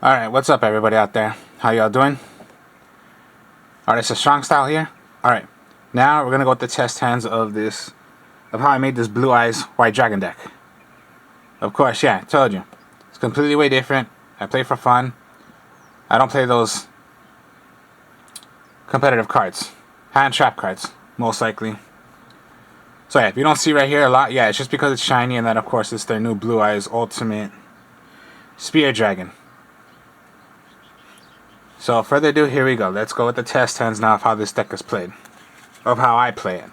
Alright, what's up everybody out there? How y'all doing? Alright, it's a strong style here. Alright, now we're gonna go with the test hands of how I made this Blue Eyes White Dragon deck. Of course, yeah, I told you. It's completely way different. I play for fun. I don't play those competitive cards. Hand trap cards, most likely. So yeah, if you don't see right here a lot, yeah, it's just because it's shiny, and then of course it's their new Blue Eyes Ultimate Spear Dragon. So further ado, here we go. Let's go with the test hands now of how this deck is played. Of how I play it.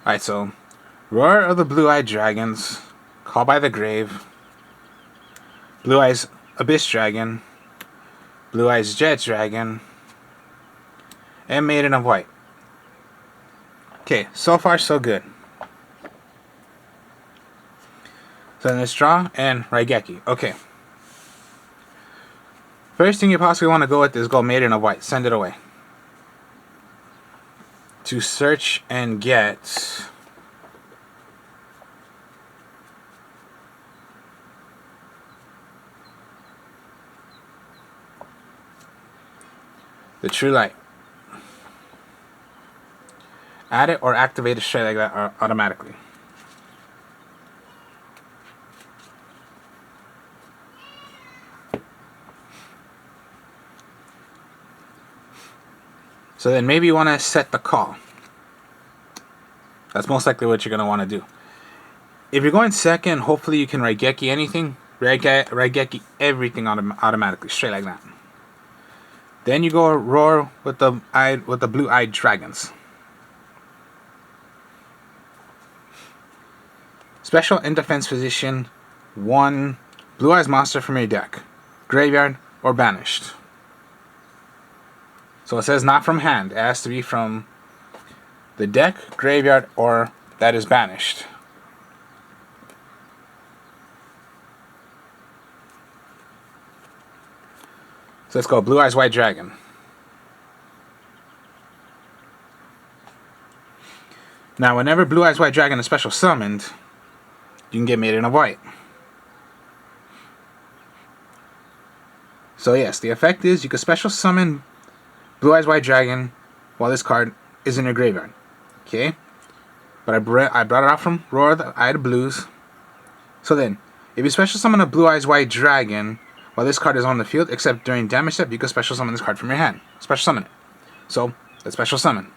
Alright, so Roar of the Blue-Eyed Dragons, Call by the Grave, Blue Eyes Abyss Dragon, Blue Eyes Jet Dragon, and Maiden of White. Okay, so far so good. So then let's draw and Raigeki. Okay. First thing you possibly want to go with is go Maiden of White. Send it away. To search and get the True Light. Add it or activate it straight like that automatically. So then maybe you want to set the call. That's most likely what you're going to want to do. If you're going second, hopefully you can Raigeki anything. Raigeki everything automatically, straight like that. Then you go Roar with the Blue-Eyed Dragons. Special in defense position, 1 Blue Eyes monster from your deck, graveyard or banished. So it says not from hand. It has to be from the deck, graveyard, or that is banished. So let's go Blue Eyes White Dragon. Now whenever Blue Eyes White Dragon is special summoned, you can get Maiden of White. So yes, the effect is you can special summon Blue Eyes White Dragon while this card is in your graveyard. Okay? But I brought it out from Roar of the Eyed Blues. So then, if you special summon a Blue Eyes White Dragon while this card is on the field, except during damage step, you can special summon this card from your hand. Special summon it. So, let's special summon.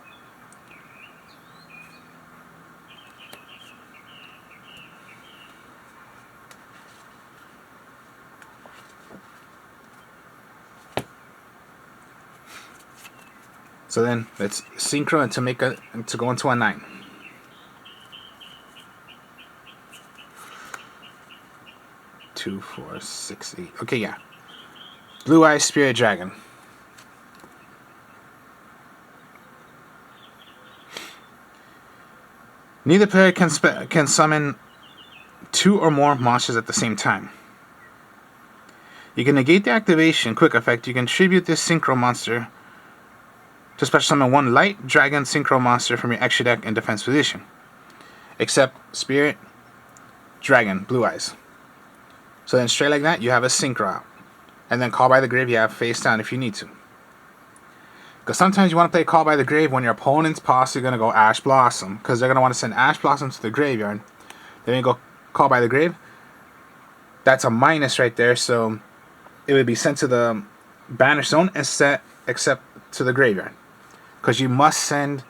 So then, let's synchro and to go into a 9. Two, 4, 6, 8. Okay, yeah. Blue Eyes Spirit Dragon. Neither player can summon 2 or more monsters at the same time. You can negate the activation quick effect. You can tribute this synchro monster to special summon 1 light dragon synchro monster from your extra deck in defense position. Except Spirit Dragon, Blue Eyes. So then straight like that, you have a synchro out. And then Call by the Grave, you have face down if you need to. Because sometimes you want to play Call by the Grave when your opponent's possibly going to go Ash Blossom. Because they're going to want to send Ash Blossom to the graveyard. Then you go Call by the Grave. That's a minus right there, so it would be sent to the banish zone and set except to the graveyard. Because you must send,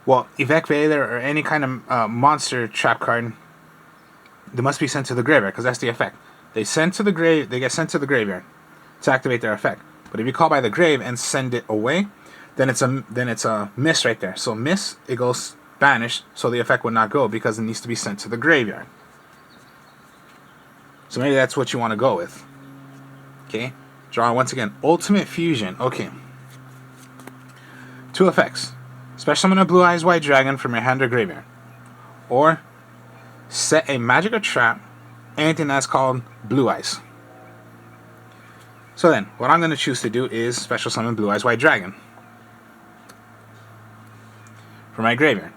well, Evac Vader or any kind of monster trap card, they must be sent to the graveyard because that's the effect. They get sent to the graveyard to activate their effect. But if you call by the grave and send it away, then it's a miss right there. So miss, it goes banished, so the effect would not go because it needs to be sent to the graveyard. So maybe that's what you want to go with. Okay, draw once again. Ultimate Fusion. Okay. 2 effects. Special summon a Blue Eyes White Dragon from your hand or graveyard. Or set a magic or trap, anything that's called Blue Eyes. So then, what I'm going to choose to do is special summon Blue Eyes White Dragon from my graveyard.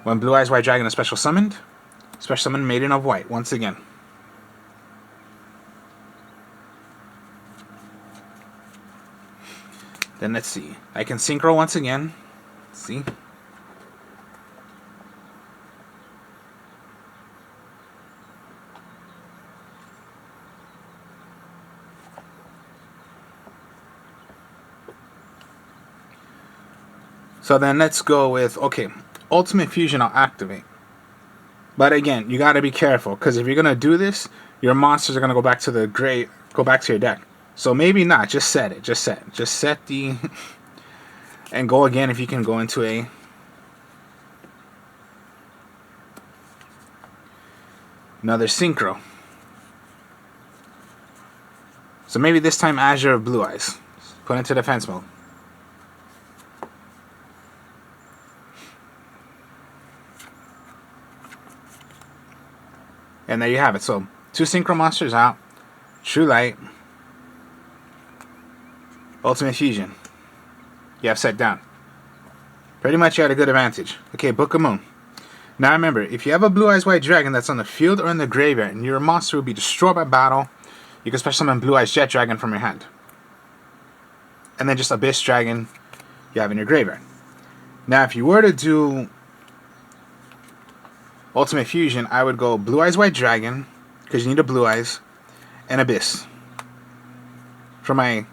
When Blue Eyes White Dragon is special summoned, special summon Maiden of White once again. Then let's see. I can synchro once again. Let's see. So then let's go with, okay, Ultimate Fusion I'll activate. But again, you gotta be careful, because if you're gonna do this, your monsters are gonna go back to the go back to your deck. So maybe not, just set it, just set the, and go again if you can go into another synchro. So maybe this time Azure of Blue Eyes. Put into defense mode. And there you have it. So 2 synchro monsters out. True Light. Ultimate Fusion. You have set down. Pretty much you had a good advantage. Okay, Book of Moon. Now remember, if you have a Blue Eyes White Dragon that's on the field or in the graveyard and your monster will be destroyed by battle, you can special summon Blue Eyes Jet Dragon from your hand. And then just Abyss Dragon you have in your graveyard. Now if you were to do Ultimate Fusion, I would go Blue Eyes White Dragon, because you need a Blue Eyes, and Abyss. For my...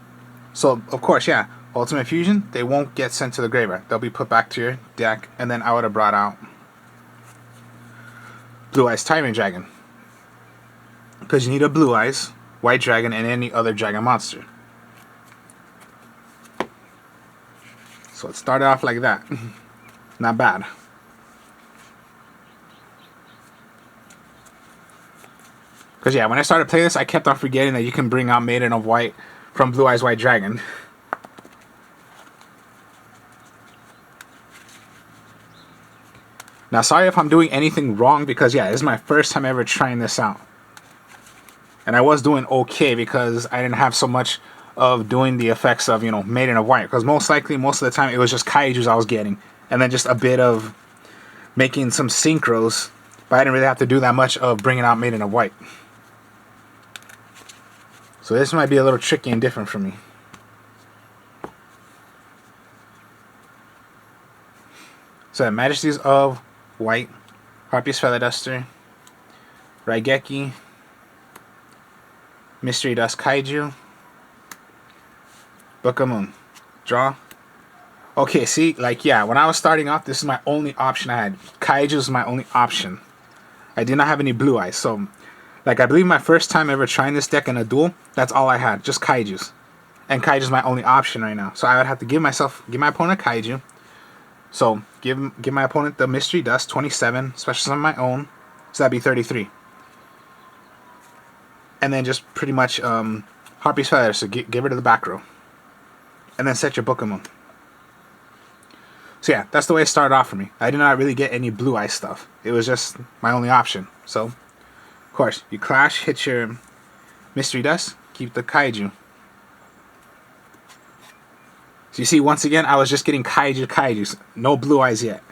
So, of course, yeah, Ultimate Fusion, they won't get sent to the graveyard. They'll be put back to your deck, and then I would have brought out Blue Eyes Tyrant Dragon. Because you need a Blue Eyes, White Dragon, and any other dragon monster. So it started off like that. Not bad. Because yeah, when I started playing this, I kept on forgetting that you can bring out Maiden of White from Blue Eyes White Dragon. Now, sorry if I'm doing anything wrong, because yeah, this is my first time ever trying this out. And I was doing okay because I didn't have so much of doing the effects of, you know, Maiden of White. Because most likely, most of the time, it was just Kaijus I was getting. And then just a bit of making some synchros. But I didn't really have to do that much of bringing out Maiden of White. So this might be a little tricky and different for me. So Majesties of White, Harpy's Feather Duster, Raigeki, Mystery Dust Kaiju, Book of Moon. Draw. Okay, see, like, yeah, when I was starting off, this is my only option I had. Kaiju is my only option. I did not have any Blue Eyes, so... Like, I believe my first time ever trying this deck in a duel, that's all I had, just Kaijus. And Kaiju's my only option right now. So I would have to give my opponent Kaiju. So, give my opponent the Mystery Dust, 27, special summon my own. So that'd be 33. And then just pretty much Harpy's Feather, so give her to the back row. And then set your Book of Moon. So yeah, that's the way it started off for me. I did not really get any Blue Eye stuff. It was just my only option. So... Of course, you clash, hit your Mystery Dust, keep the Kaiju. So you see, once again, I was just getting Kaijus, no Blue Eyes yet.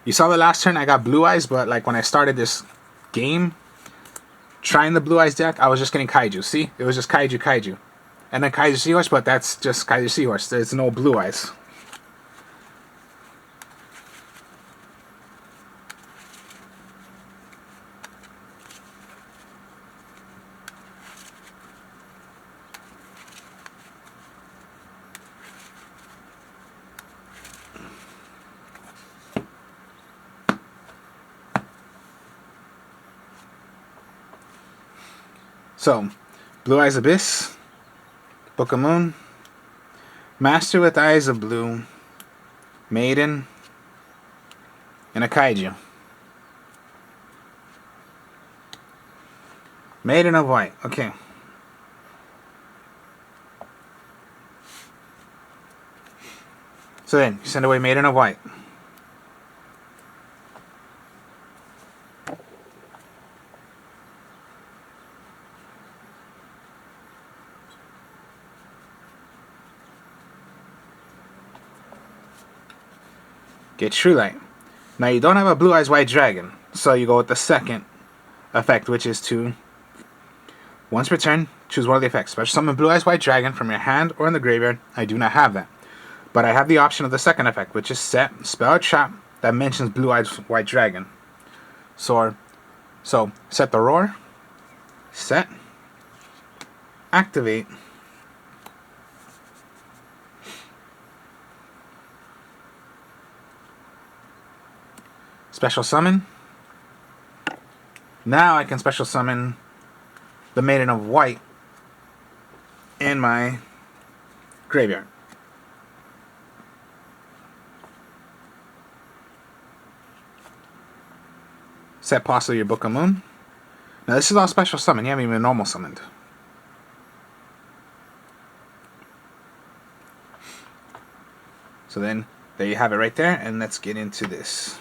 You saw the last turn, I got Blue Eyes, but like when I started this game, trying the Blue Eyes deck, I was just getting Kaiju. See, it was just Kaiju. And then Kaiju Seahorse, but that's just Kaiju Seahorse. There's no Blue Eyes. So, Blue Eyes Abyss, Book of Moon, Master with Eyes of Blue, Maiden, and a Kaiju. Maiden of White, okay. So then, you send away Maiden of White. Get True Light. Now you don't have a Blue Eyes White Dragon, so you go with the second effect, which is to, once per turn, choose one of the effects. Special summon Blue Eyes White Dragon from your hand or in the graveyard. I do not have that. But I have the option of the second effect, which is set, spell a trap that mentions Blue Eyes White Dragon. So set the roar, set, activate, special summon. Now I can special summon the Maiden of White in my graveyard. Set possibly your Book of Moon. Now this is all special summon, you haven't even normal summoned. So then, there you have it right there, and let's get into this.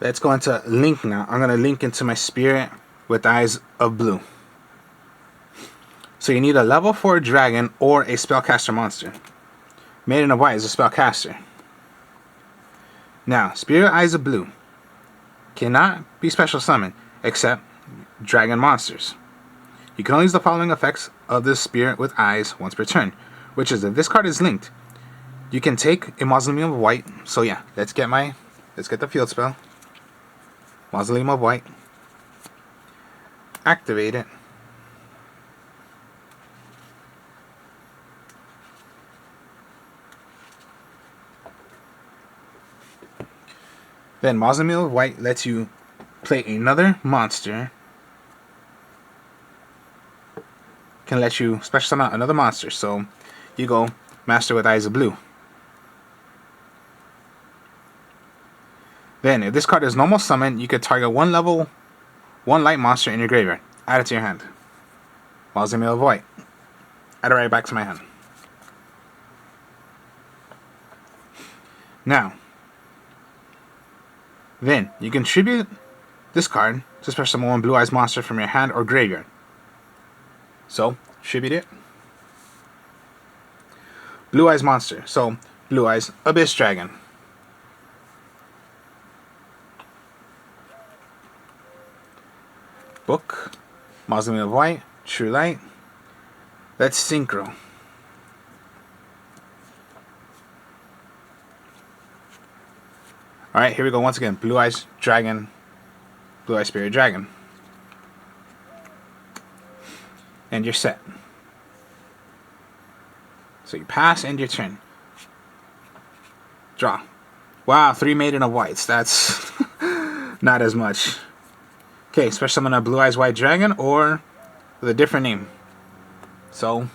Let's go into Link now. I'm going to link into my Spirit with Eyes of Blue. So you need a level 4 dragon or a spellcaster monster. Maiden of White is a spellcaster. Now, Spirit Eyes of Blue cannot be special summoned except dragon monsters. You can only use the following effects of this Spirit with Eyes once per turn, which is if this card is linked, you can take a Mausoleum of White. So yeah, let's get the field spell. Mausoleum of White. Activate it. Then Mausoleum of White lets you play another monster. Can let you special summon another monster. So you go Master with Eyes of Blue. Then if this card is normal summon, you could target one level 1 light monster in your graveyard. Add it to your hand. Mausoleum of White. Add it right back to my hand. Now, then you contribute this card to special summon one Blue Eyes monster from your hand or graveyard. So, tribute it. Blue Eyes monster. So, Blue Eyes Abyss Dragon. Book. Mausoleum of White. True Light. Let's synchro. Alright, here we go once again. Blue Eyes Dragon. Blue Eyes Spirit Dragon. And you're set. So you pass, end your turn. Draw. Wow, 3 Maiden of Whites. That's not as much. Okay, special summon a Blue Eyes White Dragon or with a different name. So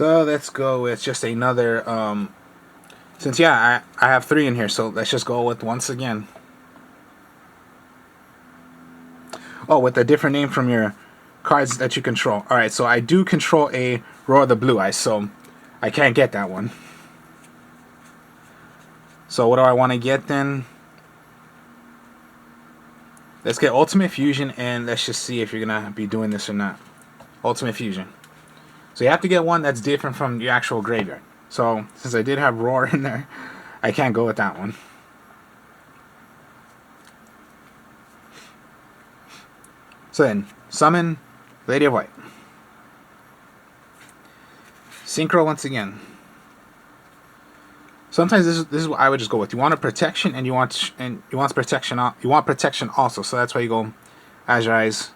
let's go with just another, since yeah, I have 3 in here, so let's just go with once again. Oh, with a different name from your cards that you control. Alright, so I do control a Roar of the Blue Eyes, so I can't get that one. So what do I want to get then? Let's get Ultimate Fusion, and let's just see if you're going to be doing this or not. Ultimate Fusion. So you have to get one that's different from your actual graveyard. So since I did have Roar in there, I can't go with that one. So then, summon Lady of White. Synchro once again. Sometimes this is what I would just go with. You want a protection, and you want protection. You want protection also. So that's why you go Azure Eyes,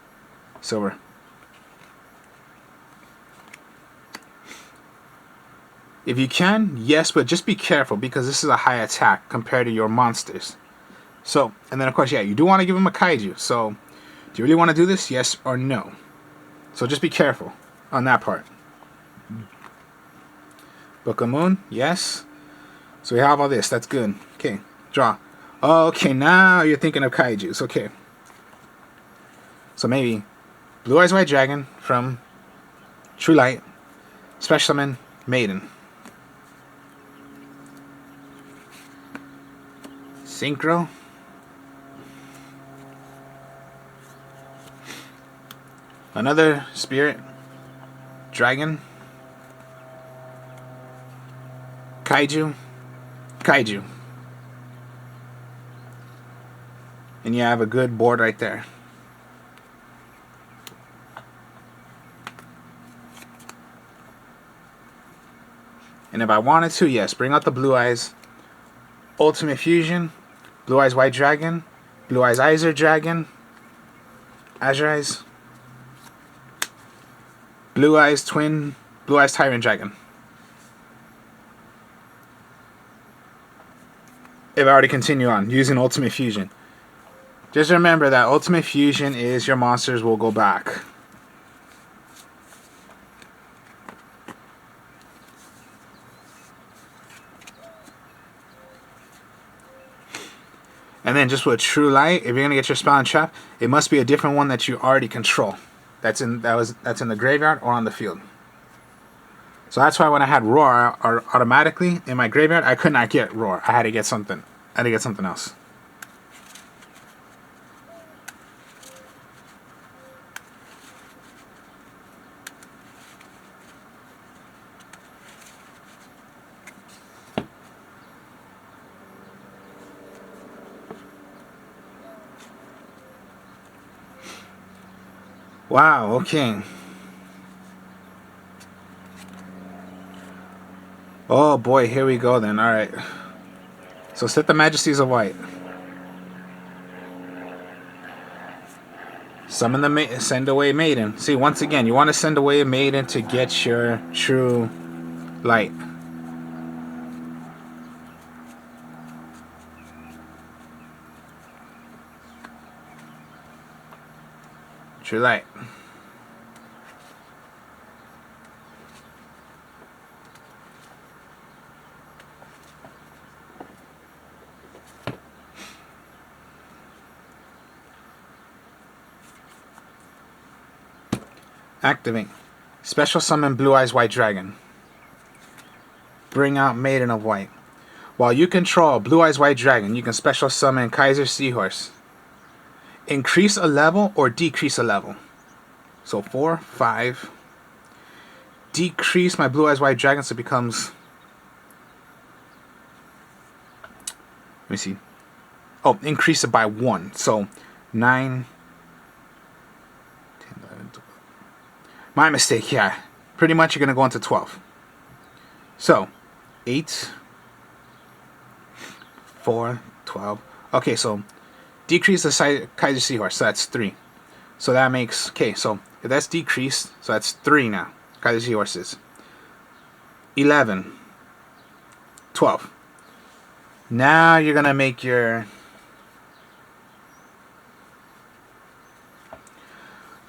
Silver. If you can, yes, but just be careful because this is a high attack compared to your monsters. So, and then of course, yeah, you do want to give him a kaiju. So, do you really want to do this? Yes or no? So just be careful on that part. Book of Moon, yes. So we have all this. That's good. Okay, draw. Okay, now you're thinking of kaijus. Okay. So maybe Blue Eyes White Dragon from True Light, Special Summon, Maiden. Synchro. Another Spirit, Dragon. Kaiju, Kaiju. And you have a good board right there. And if I wanted to, yes, bring out the Blue Eyes Ultimate Fusion, Blue Eyes White Dragon, Blue Eyes Azure Dragon, Azure Eyes, Blue Eyes Twin, Blue Eyes Tyrant Dragon. If I already continue on using Ultimate Fusion, just remember that Ultimate Fusion is your monsters will go back. And then just with True Light, if you're gonna get your spell and trap, it must be a different one that you already control. That's in the graveyard or on the field. So that's why when I had Roar automatically in my graveyard, I could not get Roar. I had to get something. I had to get something else. Wow, okay. Oh boy, here we go then. Alright. So set the Majesties of White. Summon the send away Maiden. See, once again, you want to send away a Maiden to get your True Light. True Light. Activate. Special Summon Blue Eyes White Dragon. Bring out Maiden of White. While you control Blue Eyes White Dragon, you can Special Summon Kaiser Seahorse. Increase a level or decrease a level. So 4, 5. Decrease my Blue Eyes White Dragon so it becomes... Let me see. Oh, increase it by 1. So 9... 10, 11, 12. My mistake, yeah. Pretty much you're going to go into 12. So, 8, 4, 12. Okay, so decrease the Kaiser Seahorse, so that's 3. So that makes... Okay, so if that's decreased, so that's 3 now. Kaiser Seahorses. 11. 12. Now you're going to make your...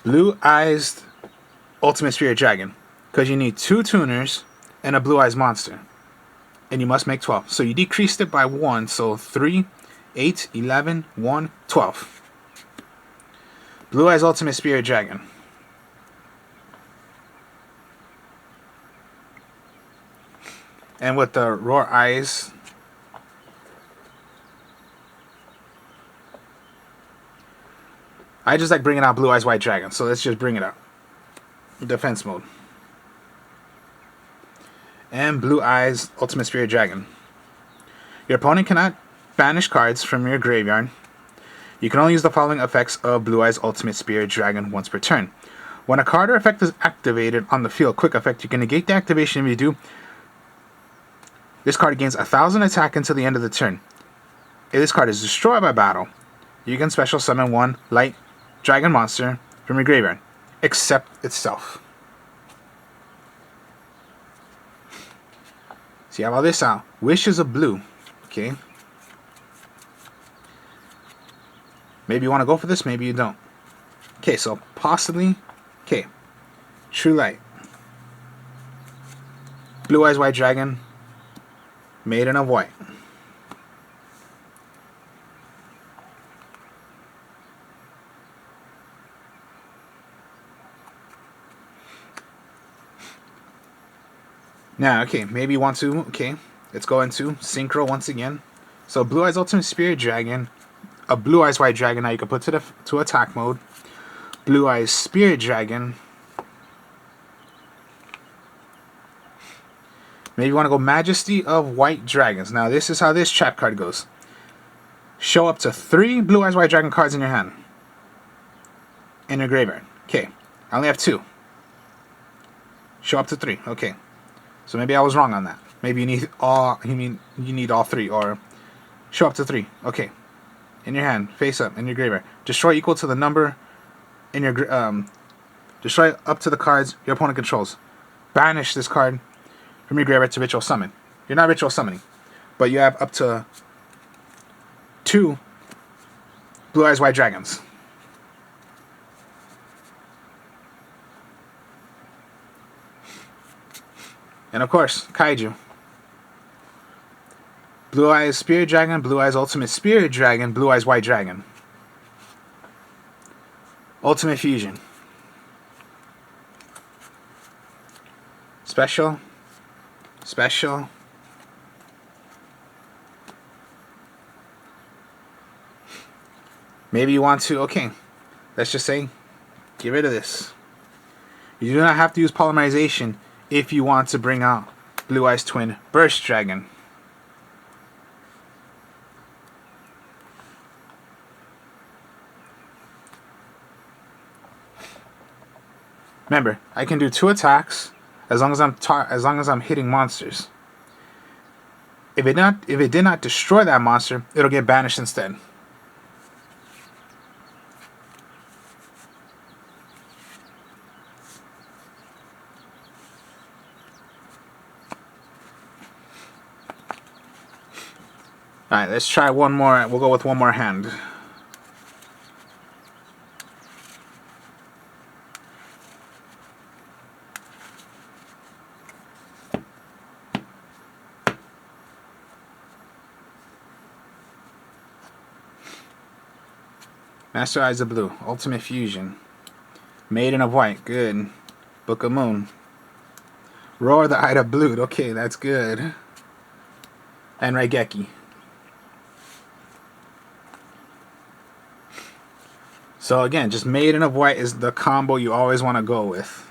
Blue Eyes Ultimate Spirit Dragon. Because you need 2 tuners and a Blue Eyes monster. And you must make 12. So you decreased it by 1. So 3, 8, 11, 1, 12. Blue Eyes Ultimate Spirit Dragon. And with the Roar Eyes... I just like bringing out Blue Eyes White Dragon. So let's just bring it out. Defense mode. And Blue Eyes Ultimate Spirit Dragon. Your opponent cannot banish cards from your graveyard. You can only use the following effects of Blue Eyes Ultimate Spirit Dragon once per turn. When a card or effect is activated on the field, quick effect, you can negate the activation if you do. This card gains 1,000 attack until the end of the turn. If this card is destroyed by battle, you can special summon 1 light dragon monster from your graveyard, except itself. So you have all this out. Wishes of Blue. Okay. Maybe you want to go for this, maybe you don't. Okay, so possibly. Okay. True Light. Blue Eyes White Dragon. Maiden of White. Now, okay, maybe you want to, okay, let's go into Synchro once again. So Blue Eyes Ultimate Spirit Dragon, a Blue Eyes White Dragon now you can put to attack mode. Blue Eyes Spirit Dragon. Maybe you want to go Majesty of White Dragons. Now this is how this trap card goes. Show up to 3 Blue Eyes White Dragon cards in your hand. In your graveyard. Okay, I only have 2. Show up to 3. Okay. So maybe I was wrong on that. Maybe you need all. You need all 3, or show up to 3. Okay. In your hand, face up, in your graveyard. Destroy equal to the number in your destroy up to the cards your opponent controls. Banish this card from your graveyard to ritual summon. You're not ritual summoning, but you have up to 2 Blue Eyes White Dragons. And of course, Kaiju. Blue Eyes Spirit Dragon, Blue Eyes Ultimate Spirit Dragon, Blue Eyes White Dragon. Ultimate Fusion. Special. Special. Maybe you want to, okay, let's just say, get rid of this. You do not have to use polymerization if you want to bring out Blue Eyes Twin Burst Dragon. Remember, I can do 2 attacks as long as I'm hitting monsters. If it did not destroy that monster, it'll get banished instead. Alright, let's try one more. We'll go with one more hand. Master Eyes of Blue, Ultimate Fusion. Maiden of White, good. Book of Moon. Roar the Eye of Blue, okay, that's good. And Raigeki. So again, just Maiden of White is the combo you always want to go with.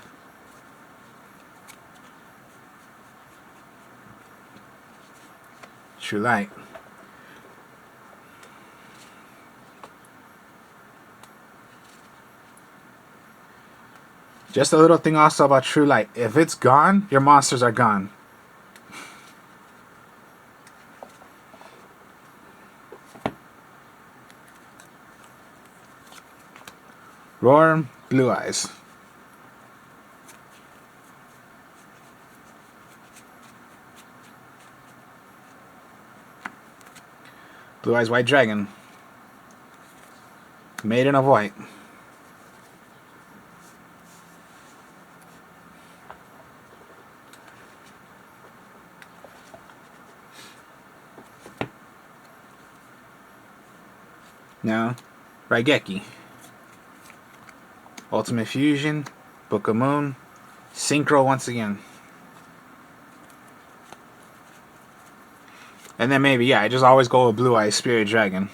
True Light. Just a little thing also about True Light. If it's gone, your monsters are gone. Roar, Blue Eyes. Blue Eyes White Dragon. Maiden of White. Now, Raigeki. Ultimate Fusion, Book of Moon, Synchro once again. And then maybe, yeah, I just always go with Blue Eyes Spirit Dragon.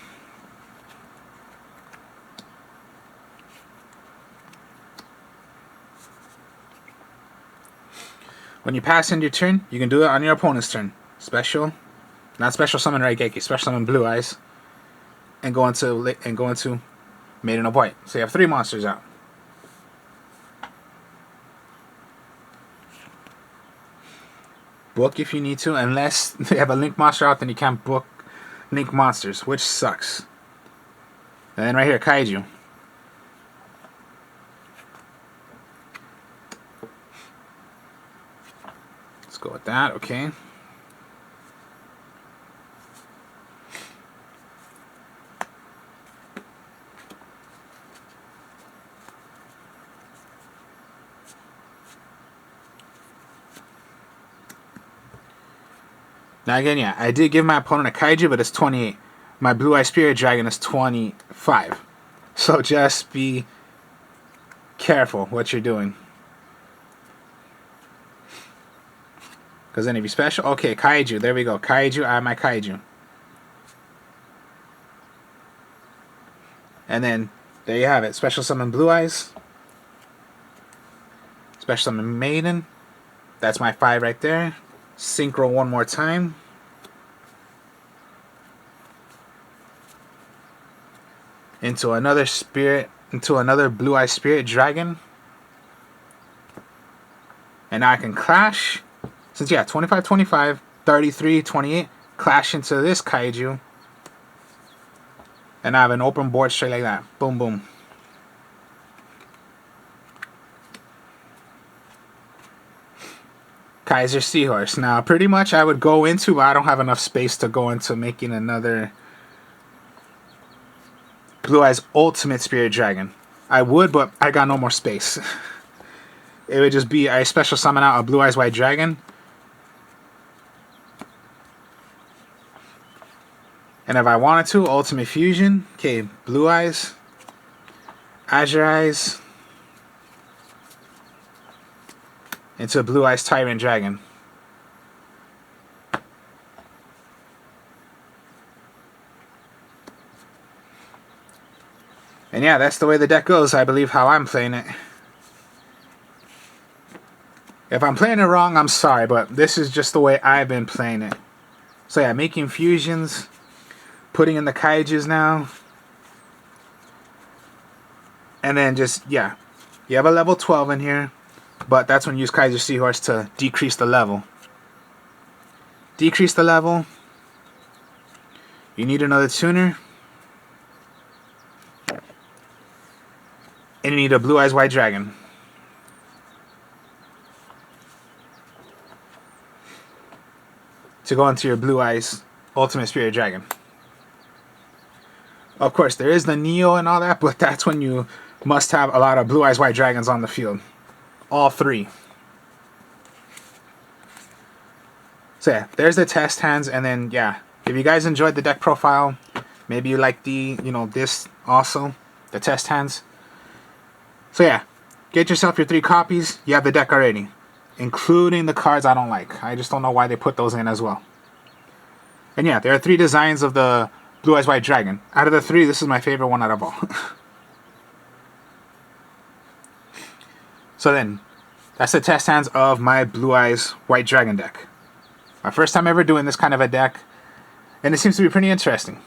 When you pass into your turn, you can do it on your opponent's turn. Special, not special summon Raigeki, special summon Blue Eyes, and go into Maiden of White. So you have 3 monsters out. Book if you need to, unless they have a Link monster out, then you can't book Link monsters, which sucks. And then right here, Kaiju. Let's go with that, okay. Now again, yeah, I did give my opponent a Kaiju, but it's 28. My Blue Eye Spirit Dragon is 25. So just be careful what you're doing. Because then if you special... Okay, Kaiju. There we go. Kaiju. I have my Kaiju. And then, there you have it. Special Summon Blue Eyes. Special Summon Maiden. That's my 5 right there. Synchro one more time. Into another spirit. Into another Blue Eye Spirit Dragon. And now I can clash. Since, yeah, 25, 25, 33, 28. Clash into this Kaiju. And I have an open board straight like that. Boom, boom. Kaiser Seahorse. Now, pretty much I would go into, but I don't have enough space to go into making another Blue Eyes Ultimate Spirit Dragon. I would, but I got no more space. It would just be I special summon out a Blue Eyes White Dragon. And if I wanted to, Ultimate Fusion. Okay, Blue Eyes. Azure Eyes. Into Blue Eyes Tyrant Dragon. And yeah, that's the way the deck goes, I believe, how I'm playing it. If I'm playing it wrong, I'm sorry, but this is just the way I've been playing it. So yeah, making fusions. Putting in the Kaijus now. And then just, yeah. You have a level 12 in here. But that's when you use Kaiser Seahorse to decrease the level. Decrease the level. You need another tuner. And you need a Blue Eyes White Dragon. To go into your Blue Eyes Ultimate Spirit Dragon. Of course, there is the Neo and all that, but that's when you must have a lot of Blue Eyes White Dragons on the field. All 3. So yeah, there's the test hands, and then yeah, if you guys enjoyed the deck profile, maybe you like the, this also, the test hands. So yeah, get yourself your 3 copies. You have the deck already, including the cards I don't like. I just don't know why they put those in as well. And yeah, there are 3 designs of the Blue Eyes White Dragon. Out of the 3, this is my favorite one out of all. So then, that's the test hands of my Blue Eyes White Dragon deck. My first time ever doing this kind of a deck, and it seems to be pretty interesting.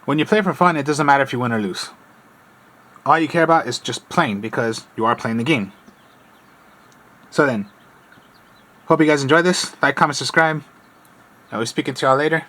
When you play for fun, it doesn't matter if you win or lose. All you care about is just playing, because you are playing the game. So then, hope you guys enjoyed this. Like, comment, subscribe. I'll be speaking to y'all later.